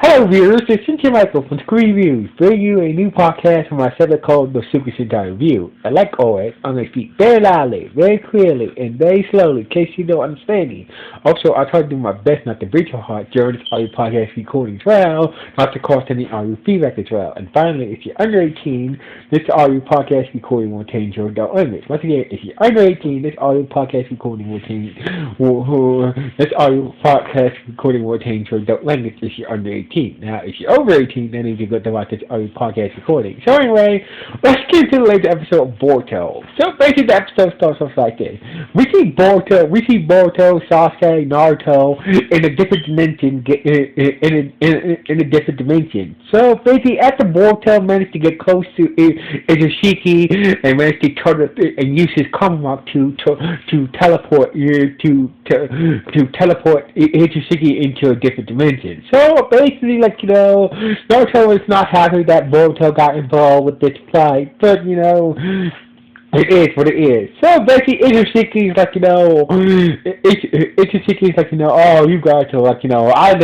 Hello viewers, it's Cynthia Michael from Screen Reviews, bringing you a new podcast from my segment called The Super Sentai Review. And like always, I'm going to speak very loudly, very clearly, and very slowly in case you don't understand me. Also, I try to do my best not to break your heart during this audio podcast recording as well, not to cause any audio feedback as well. And finally, if you're under 18, this audio podcast recording will contain your adult language. Once again, if you're under 18, this audio podcast recording will contain your adult language if you're under 18. Now, if you're over 18, then you can go to watch this audio podcast recording. So anyway, let's get to the latest episode of Boruto. So basically, the episode starts off like this. We see Boruto, Sasuke, Naruto in a different dimension, in a different dimension. So basically, after Boruto managed to get close to Izushiki and managed to turn and use his Kamrock to teleport Izushiki into a different dimension. So basically, Naruto was not happy that Boruto got involved with this fight, but it is what it is. So basically, Izushiki is oh, you guys are I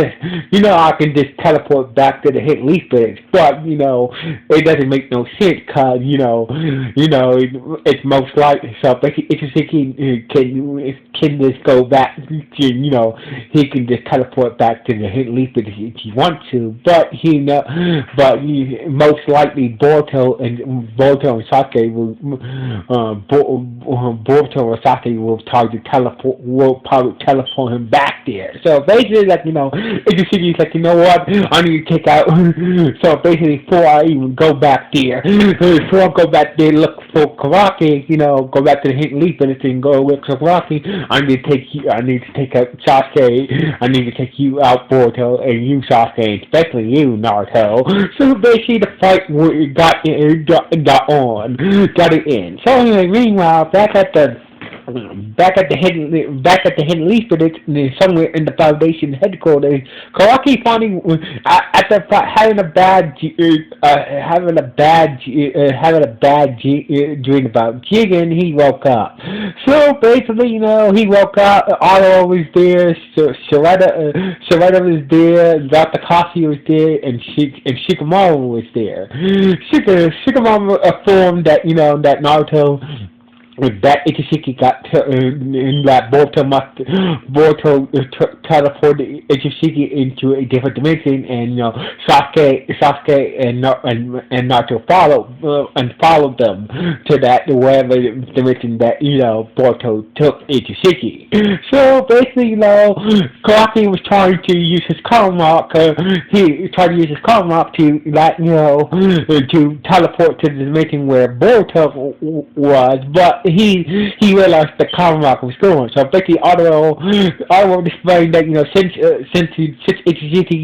can just teleport back to the hit leaf village, but it doesn't make no sense, cause it's most likely. So basically, Izushiki can just go back to he can just teleport back to the hit leaf village if he wants to, but most likely Boruto and Sasuke Boruto or Sasuke will probably teleport him back there. So basically, Izushiki is what? I need to take out. So basically, before I even go back there, look for Karaki, go back to the hidden leaf and go with Karaki. I need to take out Sasuke. I need to take you out, Boruto, and you, Sasuke, especially you, Naruto. So basically, the fight got it in. So anyway, meanwhile, back at the hidden leaf village, somewhere in the Foundation headquarters, Karaki finally, after having a bad dream about Jigen, he woke up. So basically, he woke up. Otto was there, Sarada was there, Dr. Kasi was there, and Shikamaru was there. Shikamaru informed that that Naruto. That Izushiki got that Boruto teleported Izushiki into a different dimension, and Sasuke and Naruto followed them to that wherever dimension that Boruto took Izushiki. So basically, Karaki was trying to use his Kamrock. He tried to use his Kamrock to teleport to the dimension where Boruto was, but he realized the Kamrock was going. So basically, Otto explained that since Izushiki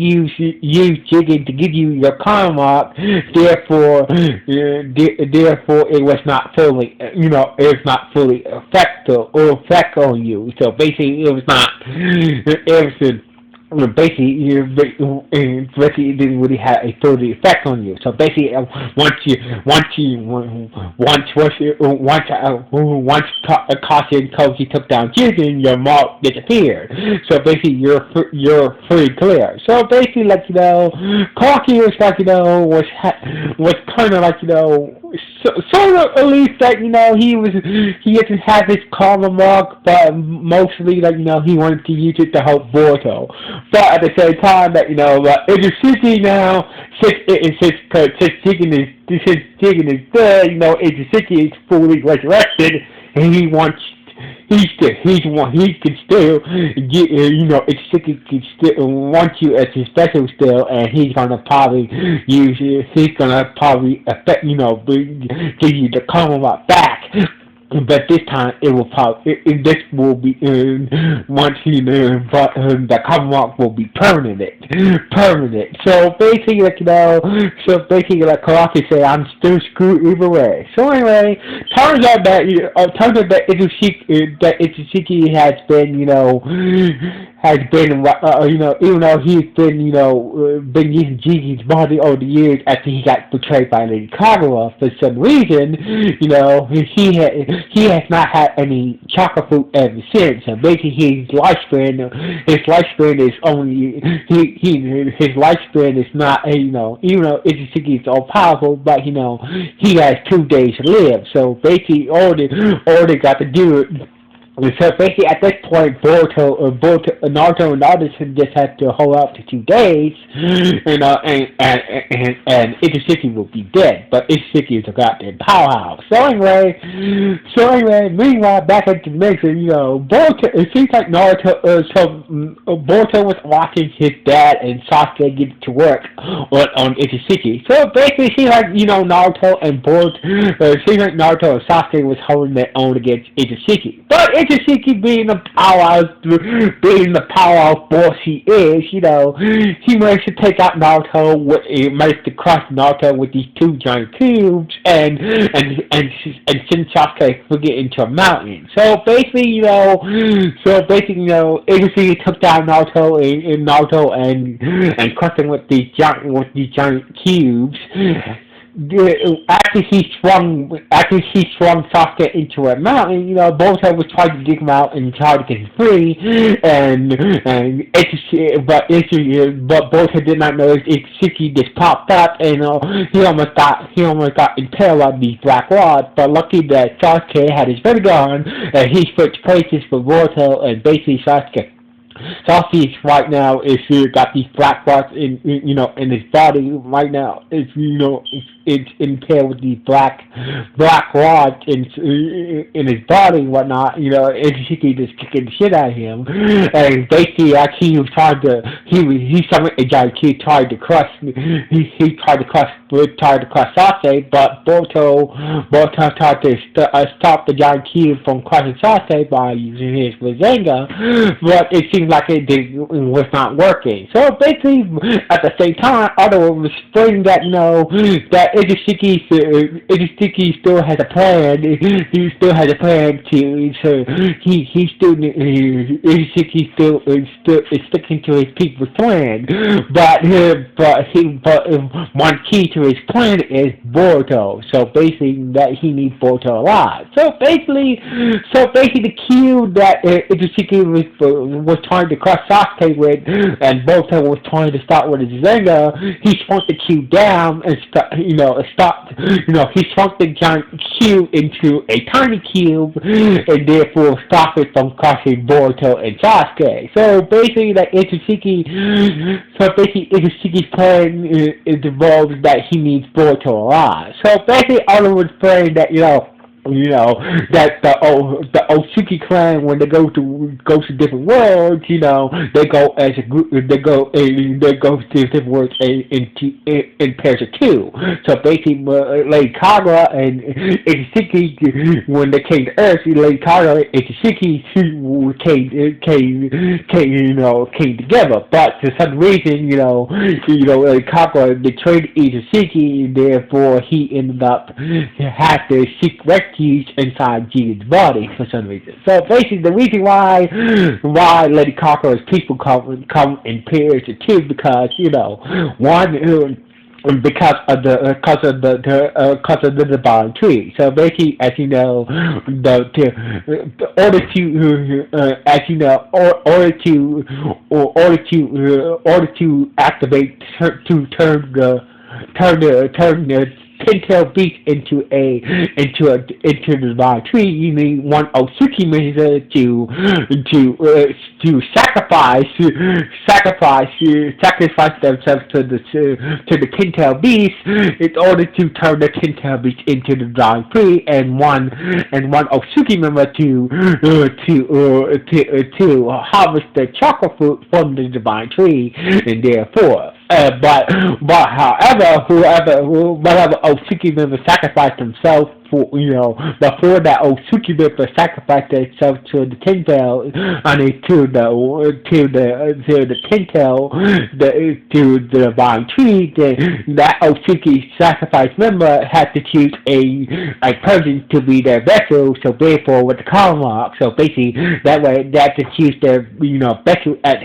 used Jigen to give you your Kamrock, therefore it was not fully effect on you. So basically, it didn't really have a full effect on you. So basically, once Kasi and Koji took down Jigen, your mark disappeared. So basically, you're free clear. So basically, Karaki was kind of sort of at least he doesn't have his karma mark, but mostly he wanted to use it to help Boruto. But at the same time Izushiki now, since Jigen is dead, Izushiki is fully resurrected, and he can still get, Izushiki can still want you as his special still, and he's gonna probably affect, give you the karma back. But this time it will this will be once the Commonwealth will be permanent. So basically, Karaki said, I'm still screwed either way. So anyway, turns out that Izushiki has been even though he's been using Jigen's body over the years after he got betrayed by Lady Kagura for some reason, he has not had any chocolate fruit ever since. So basically, his lifespan is only his lifespan is not even though Itsuki is all powerful, but he has 2 days to live. So basically, all they got to do. So basically, at this point, Naruto, and others just had to hold out to 2 days, and Itsuki will be dead. But Itsuki is a goddamn powerhouse. So anyway, meanwhile, back at the mix, Boruto. It seems like Boruto was watching his dad and Sasuke get to work on Itsuki. So basically, it seems like Naruto and Naruto and Sasuke was holding their own against Itsuki, but Itsuki being the powerhouse boss he is, he managed to take out Naruto. Managed to crush Naruto with these 2 giant cubes, and send Sasuke to get into a mountain. So basically, Itsuki took down Naruto and crushed him with these giant cubes. After he swung Sasuke into a mountain, Boruto was trying to dig him out and try to get him free, but Boruto did not know Itsuki just popped up, and he almost got impaled on these black rods. But lucky that Sasuke had his better gun, and he switched places with Boruto, and basically Sasuke right now is got these black spots in his body right now. It's impaired with these black rods in his body and whatnot. Itsuki just kicking the shit out of him, and basically actually he was trying to he summoned a giant kid tried to crush Sasuke, but Boruto tried to stop the giant kid from crushing Sasuke by using his Rasengan, but it seemed like it was not working. So basically, at the same time, Otto was explaining that that Itsuki still has a plan. He still has a plan Itsuki still is sticking to his people's plan. But one key to his plan is Boruto. So basically, that he needs Boruto alive. So basically, the cue that Itsuki was trying to crush Sasuke with, and Boruto was trying to start with his Rasengan, he shrunk the cube down and he shrunk the giant cube into a tiny cube, and therefore stopped it from crushing Boruto and Sasuke. So basically, Itsuki's plan involves that he needs Boruto alive. So basically, Otto was praying that that the Otsuki clan, when they go to different worlds, they go as a group. They go to different worlds in pairs of 2. So basically, Lady Kagura and Itsuki, when they came to Earth, Lady Kagura and Itsuki came together. But for some reason, Lady Kagura betrayed Itsuki, and therefore he ended up having to seek refuge inside Jigen's body for some reason. So basically, the reason why Lady Kagura's people come in pairs of 2, because one. Because of the divine tree. So basically, as you know, order to activate turn the Pintail beast into the divine tree, you need one Otsuki member to sacrifice themselves to the Pintail beast in order to turn the Pintail beast into the divine tree, and one Otsuki member to harvest the chocolate fruit from the divine tree, and therefore. But however, whatever Otsuki member sacrificed themselves before that Otsuki member sacrificed themselves to the Pintail, to the divine tree, then that Otsuki sacrifice member had to choose a person to be their vessel. So therefore, with the column mark, so basically that way they have to choose their vessel at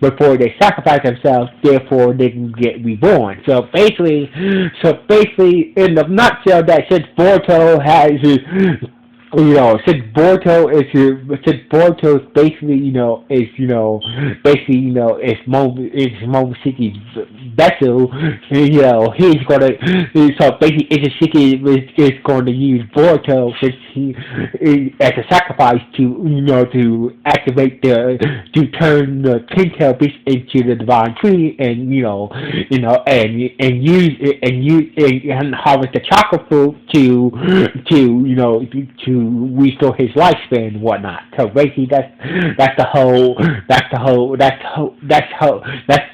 before they sacrifice themselves. Therefore, they can get reborn. So basically, in the nutshell, that since Boruto has since Boruto is basically, is Momoshiki's vessel, he's gonna, so basically is going to use Boruto since as a sacrifice to, to activate to turn the Pintail Beast into the Divine Tree, and, and harvest the chocolate fruit to restore his lifespan and whatnot. So basically, that's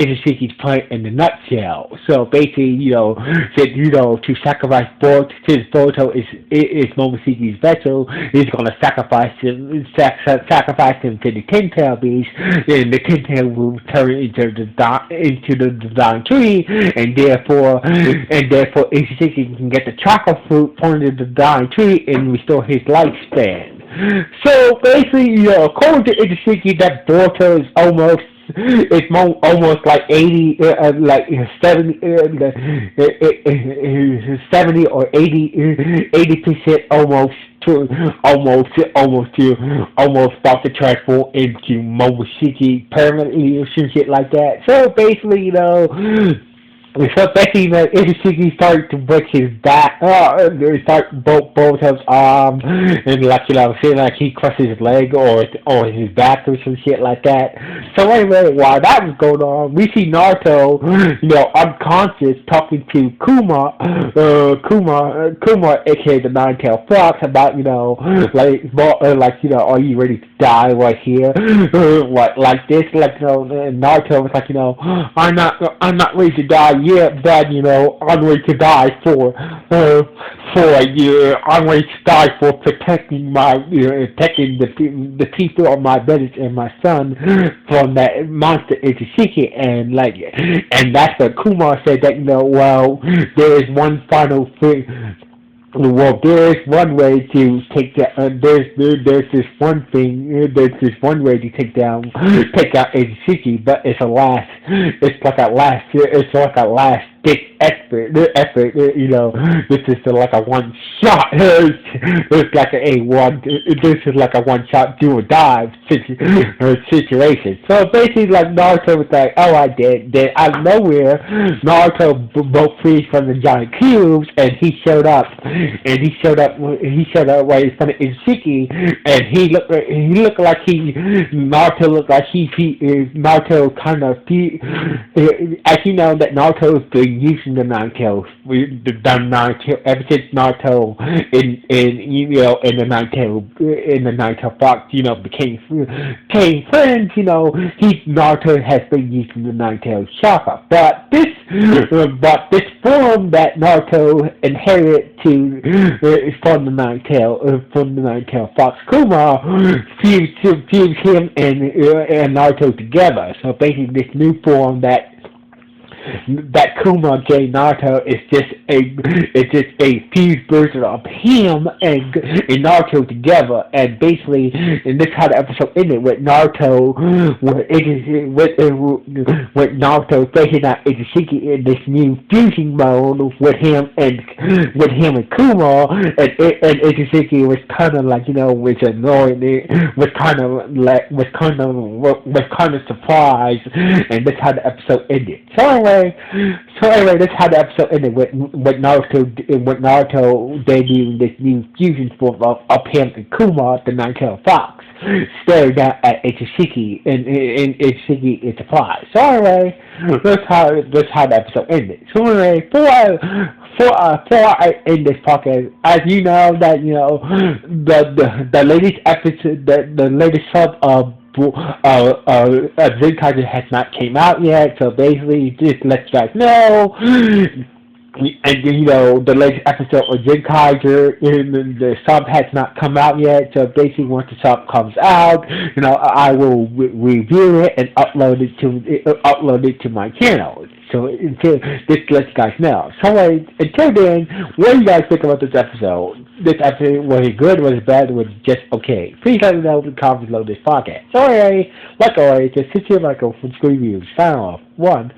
Inishiki's plan in a nutshell. So basically, to sacrifice Boruto, since Boruto is Momoshiki's vessel, he's gonna sacrifice him to the Ten Tail Beast, and the Ten Tail will turn into the Divine Tree, and therefore Ishiki can get the chocolate fruit from the Divine Tree and restore his lifespan. So basically, according to Ishiki, that Boruto is almost like 80, like 70, 70 or 80% almost about to transform into Momoshiki permanently or some shit like that. So basically, so basically, Ishiki started to break his back, start both his arms, and saying like he crushed his leg or his back or some shit like that. So anyway, while that was going on, we see Naruto, unconscious, talking to Kuma, aka the Nine-Tailed Fox, about, are you ready to die right here? Like this, and Naruto was like, I'm not ready to die yet, but I'm ready to die for a year. I'm ready to die for protecting protecting the people of my village and my son from that monster Itsushiki, and that's what Kumar said that there is one final thing. Well, there is one way to take that. There's this one thing. There's this one way to take out Itsushiki, but it's like a last ditch effort. This is like a one shot. It's like a one. This is like a one shot do or die situation. So basically, like Naruto was like, "Oh, I did." Then out of nowhere, Naruto broke free from the giant cubes, and he showed up. He showed up right in front of Ishiki, and Naruto looked like Naruto kind of, as you know, that Naruto's been using the Nine-Tails, ever since Naruto in the Nine-Tail Fox, became friends, Naruto has been using the Nine-Tail chakra, but this form that Naruto inherited from the Nine-Tail Fox Kuma fused him and Naruto together. So basically, this new form that Kuma gave Naruto is just a fused version of him and Naruto together, and basically, and this how the episode ended with Naruto facing out Itsushiki in this new fusing mode with him and Kuma, and Itsushiki was kind of like was annoyed, was kind of surprised, and that's how the episode ended. So anyway, that's how the episode ended with Naruto debuting this new fusion form of him and Kuma, the Nine-Tailed Fox, staring down at Itsushiki, and Itsushiki is surprised. So anyway, that's how the episode ended. So anyway, before I end this podcast, as you know that the latest episode, the latest sub of Zenkai has not came out yet, so basically just let you guys know. And the latest episode of Zenkaiser, the sub has not come out yet, so basically once the sub comes out, I will review it and upload it to my channel. So until just let you guys know. So until then, what do you guys think about this episode? This episode, was it good, was it bad, was it just okay? Please let me know in the comments below this podcast. So anyway, like always, just sit here like a reviews. Sign off. 1.